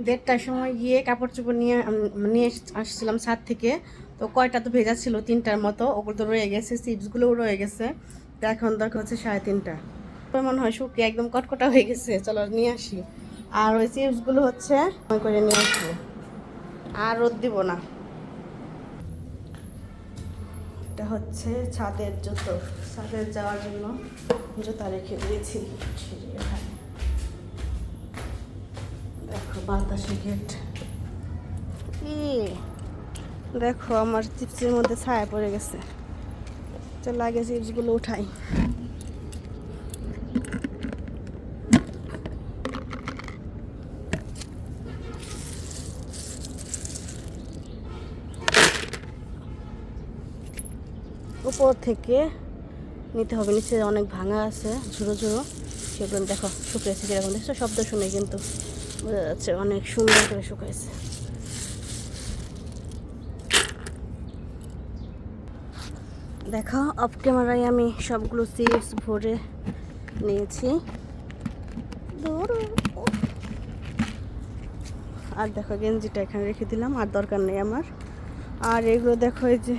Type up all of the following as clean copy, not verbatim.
দেড়টার সময় গিয়ে কাপড় চোপড় নিয়ে নিয়ে আসছিলাম ছাদ থেকে। তো কয়টা তো ভেজা ছিল, 3টার মতো, ওগুলো তো রয়ে গেছে, চিপসগুলোও রয়ে গেছে। তো এখন দরকার হচ্ছে 3:30। মনে হয় শুকিয়ে একদম কটকটা হয়ে গেছে, চলো নিয়ে আসি। আর ওই চিপসগুলো হচ্ছে করে নিয়ে আসবো, আর রোদ দিব না। এটা হচ্ছে ছাদের জুতো, ছাদে যাওয়ার জন্য জুতা রেখে দিয়েছি। দেখো বাতাসে গেট, দেখো আমার চিপসের মধ্যে ছায়া পড়ে গেছে। চল আগে চিপসগুলো উঠাই। উপর থেকে নিতে হবে, নিচে অনেক ভাঙা আছে, ঝুড়ো ঝুড়ো, সেগুলো দেখো শুকিয়েছে কিরকম, দেখছো শব্দ শুনে কিন্তু বোঝা যাচ্ছে অনেক সুন্দর করে শুকাইছে। দেখো অফ ক্যামেরায় আমি সবগুলো চিপস ভরে নিয়েছি। আর দেখো গেঞ্জিটা এখানে রেখে দিলাম, আর দরকার নেই আমার। আর এগুলো দেখো, এই যে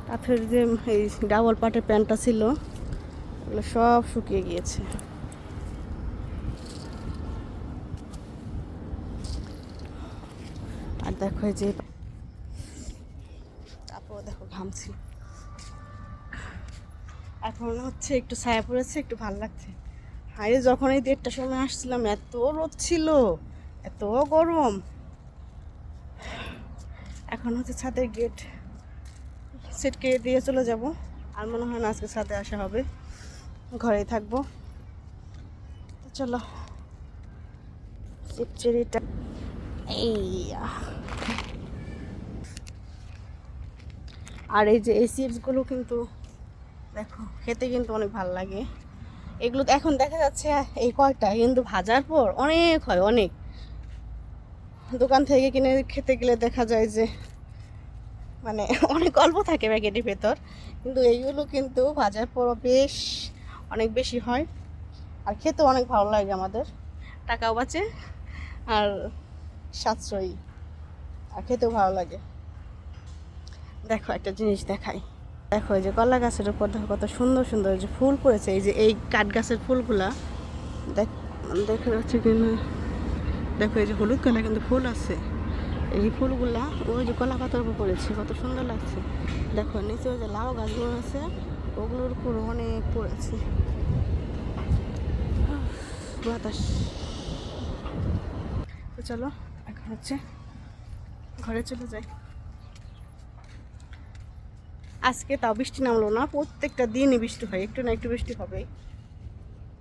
কাঠের যে এই ডাবল পাটের প্যান্টটা ছিল, এগুলো সব শুকিয়ে গিয়েছে। আর দেখো এই যে তারপর দেখো ঘামছি। এখন হচ্ছে একটু ছায়া পড়েছে, একটু ভালো লাগছে। হাইরে যখন এই 1:30টার সময় আসছিলাম এত রোদ ছিল, এত গরম। এখন হচ্ছে ছাদের গেট সিটকে দিয়ে চলে যাব। আর মনে হয় না আজকে ছাদে আসা হবে, ঘরেই থাকবো। তো চলো চিপচেরিটা এই। আর এই যে এই চিপসগুলো কিন্তু দেখো খেতে কিন্তু অনেক ভালো লাগে। এগুলো এখন দেখা যাচ্ছে এই কয়টা, কিন্তু ভাজার পর অনেক হয়, অনেক। দোকান থেকে কিনে খেতে গেলে দেখা যায় যে মানে অনেক অল্প থাকে প্যাকেটের ভেতর, কিন্তু এইগুলো কিন্তু ভাজার পর বেশ অনেক বেশি হয়। আর খেতেও অনেক ভালো লাগে আমাদের, টাকাও বাঁচে আর সাশ্রয়ী, আর খেতেও ভালো লাগে। দেখো একটা জিনিস দেখাই, দেখো এই যে কলা গাছের উপর দেখো কত সুন্দর সুন্দর যে ফুল পড়েছে। এই যে এই কাঠ গাছের ফুলগুলা দেখা যাচ্ছে কিনা, দেখো এই যে হলুদ কালার কিন্তু ফুল আছে। এই ফুলগুলা ওই যে কলা পাতার উপর পড়েছে, কত সুন্দর লাগছে। দেখো নিচে ওই যে লাউ গাছগুলো আছে, ওগুলোর উপর অনেক পড়েছে। বাতাস। তো চলো এখন হচ্ছে ঘরে চলে যাই। আজকে তাও বৃষ্টি নামলো না, প্রত্যেকটা দিনই বৃষ্টি হয়, একটু না একটু বৃষ্টি হবেই।